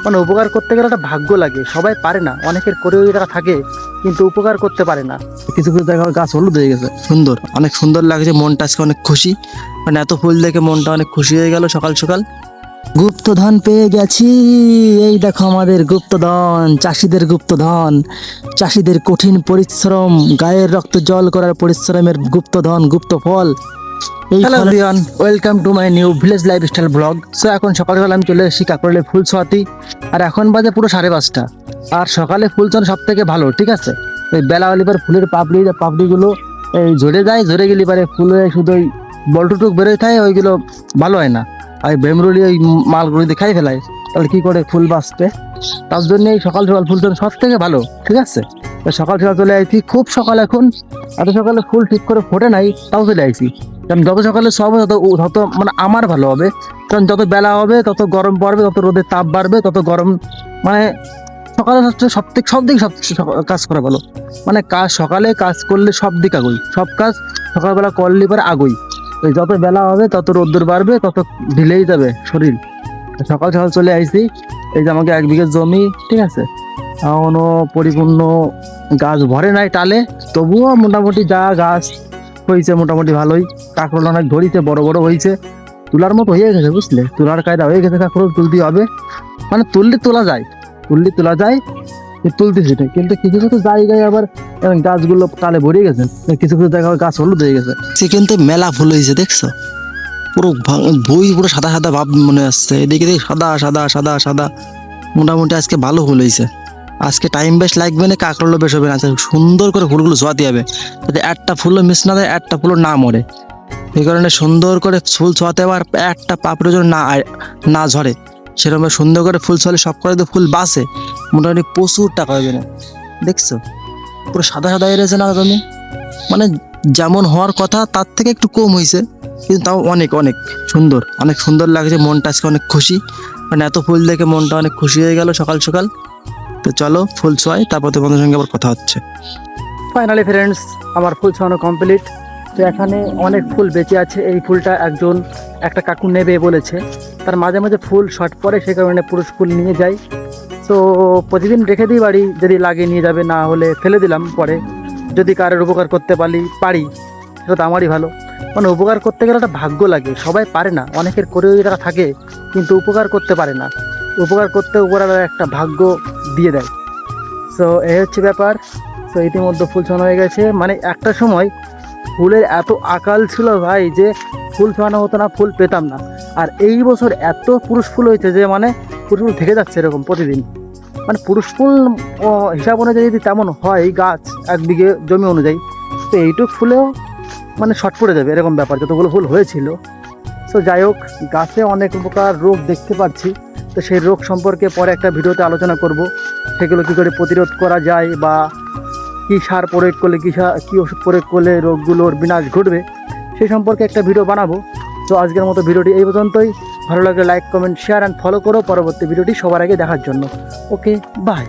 মানে উপকার করতে গেলে একটা ভাগ্য লাগে, সবাই পারে না, অনেকের করেও টাকা থাকে কিন্তু উপকার করতে পারে না। কিছু কিছু জায়গায় গাছ হলুদ হয়ে গেছে, সুন্দর, অনেক সুন্দর লাগছে, মনটা আজকে অনেক খুশি। মানে এত ফুল দেখে মনটা অনেক খুশি হয়ে গেল সকাল সকাল। গুপ্তধন পেয়ে গেছি, এই দেখো আমাদের গুপ্তধন, চাষিদের গুপ্তধন, চাষিদের কঠিন পরিশ্রম, গায়ের রক্ত জল করার পরিশ্রমের গুপ্তধন, গুপ্ত ফল। Hello everyone, welcome to my new village lifestyle blog. So এখন সকালবেলা আমি চলে এসেছি কাকরোলে ফুল ছোঁয়াতি, আর এখন বাজে পুরো 5:30। আর সকালে ফুল ছোঁয়ানো সব থেকে ভালো, ঠিক আছে। ওই বেলা হলে পরে ফুলের পাপড়িগুলো এই ঝরে যায়, ঝরে গেলে পরে ফুলে শুধু ওই বল্টুটুক বেরোয় থাকে, ওইগুলো ভালো হয় না। আর বেমরুলি ওই মালগুলো দিয়ে খাই ফেলায়, তাহলে কি করে ফুল বাঁচবে? তার জন্য এই সকাল সকাল ফুল ছোঁয়ানো সব থেকে ভালো, ঠিক আছে। তো সকাল সকাল চলে আইছি, খুব সকাল, এখন এত সকালে ফুল ঠিক করে ফোটে নাই, তাও চলে আইছি। কারণ যত সকালে সব তত মানে আমার ভালো হবে, কারণ যত বেলা হবে তত গরম পড়বে, তত রোদের তাপ বাড়বে, তত গরম। মানে সকালে হচ্ছে সব দিক কাজ করা ভালো। মানে সকালে কাজ করলে সব দিক আগুই, সব কাজ সকালবেলা করলে পরে আগুই। ওই যত বেলা হবে তত রোদ্দুর বাড়বে, তত ঢিলেই যাবে শরীর। সকাল সকাল চলে আইছি। এই যে আমাকে 1 বিঘে জমি, ঠিক আছে, এখনো পরিপূর্ণ গাছ ভরে নাই টালে, তবুও মোটামুটি যা গাছ হয়েছে মোটামুটি ভালোই। কাঁকরোল অনেক ধরিতে, বড় বড় হয়েছে, তোলার মতো হয়ে গেছে, বুঝলে, তোলার কায়দা হয়ে গেছে। কাঁকরোল তুলতে হবে, মানে তোলা যায়, তুলতেছি না। কিন্তু কিছু কিছু জায়গায় আবার গাছগুলো টালে ভরে গেছে, কিছু কিছু জায়গায় গাছ হলুদ হয়ে গেছে। সে কিন্তু মেলা ফুল হয়েছে, দেখছো, পুরো বই পুরো সাদা সাদা ভাব মনে আসছে, এদিকে সাদা সাদা সাদা সাদা। মোটামুটি আজকে ভালো ফুল হয়েছে। আজকে টাইম বেশ লাগবে না, কাঁকরোলও বেশ হবে না। সুন্দর করে ফুলগুলো ছোঁয়াতে হবে, যাতে একটা ফুলও মিস না দেয়, একটা ফুলও না মরে। এই কারণে সুন্দর করে ফুল ছোঁয়াতে হবে, আর একটা পাপড়ের জন্য না ঝরে, সেরকম সুন্দর করে ফুল ছোঁয়ালে সব করে তো ফুল বাঁচে, মোটামুটি প্রচুর টাকা হবে না। দেখছো পুরো সাদা সাদা এসেছে না জমি, মানে যেমন হওয়ার কথা তার থেকে একটু কম হয়েছে, কিন্তু তাও অনেক অনেক সুন্দর, অনেক সুন্দর লাগছে, মনটা আজকে অনেক খুশি। মানে এত ফুল দেখে মনটা অনেক খুশি হয়ে গেল সকাল সকাল। তো চলো ফুল ছোঁয়াই, তারপর তোমাদের সঙ্গে আবার কথা হচ্ছে। ফাইনালি ফ্রেন্ডস, আমার ফুল ছোঁয়ানো কমপ্লিট। তো এখানে অনেক ফুল বেঁচে আছে, এই ফুলটা একটা কাকু নেবে বলেছে। তার মাঝে মাঝে ফুল শর্ট পড়ে, সে কারণে পুরুষ ফুল নিয়ে যাই। তো প্রতিদিন রেখে দিই বাড়ি, যদি লাগে নিয়ে যাবে, না হলে ফেলে দিলাম পরে। যদি কারোর উপকার করতে পারি সেটা তো আমারই ভালো। মানে উপকার করতে গেলে একটা ভাগ্য লাগে, সবাই পারে না, অনেকের করেও টাকা থাকে কিন্তু উপকার করতে পারে না। উপকার করতে উপরালা একটা ভাগ্য দিয়ে দেয়। সো এই হচ্ছে ব্যাপার। তো ইতিমধ্যে ফুল ছোঁয়ানো হয়ে গেছে। মানে একটা সময় ফুলের এত আকাল ছিল ভাই, যে ফুল ছোঁয়ানো হতো না, ফুল পেতাম না। আর এই বছর এত পুরুষ ফুল হয়েছে যে মানে পুরুষ ফুল থেকে যাচ্ছে এরকম প্রতিদিন। মানে পুরুষ ফুল হিসাব অনুযায়ী যদি তেমন হয় গাছ 1 বিঘে জমি অনুযায়ী, তো এইটুক ফুলেও মানে শর্ট পড়ে যাবে এরকম ব্যাপার, যতগুলো ফুল হয়েছিল। তো যাই হোক, গাছে অনেক প্রকার রোগ দেখতে পাচ্ছি, তো সেই রোগ সম্পর্কে পরে একটা ভিডিওতে আলোচনা করব। সেগুলো কী করে প্রতিরোধ করা যায়, বা কী সার প্রয়োগ করলে কী ওষুধ প্রয়োগ করলে রোগগুলোর বিনাশ ঘটবে, সেই সম্পর্কে একটা ভিডিও বানাবো। তো আজকের মতো ভিডিওটি এই পর্যন্তই। ভালো লাগলে like, comment, share and follow করো পরবর্তী ভিডিওটি সবার আগে দেখার জন্য। ওকে, বাই।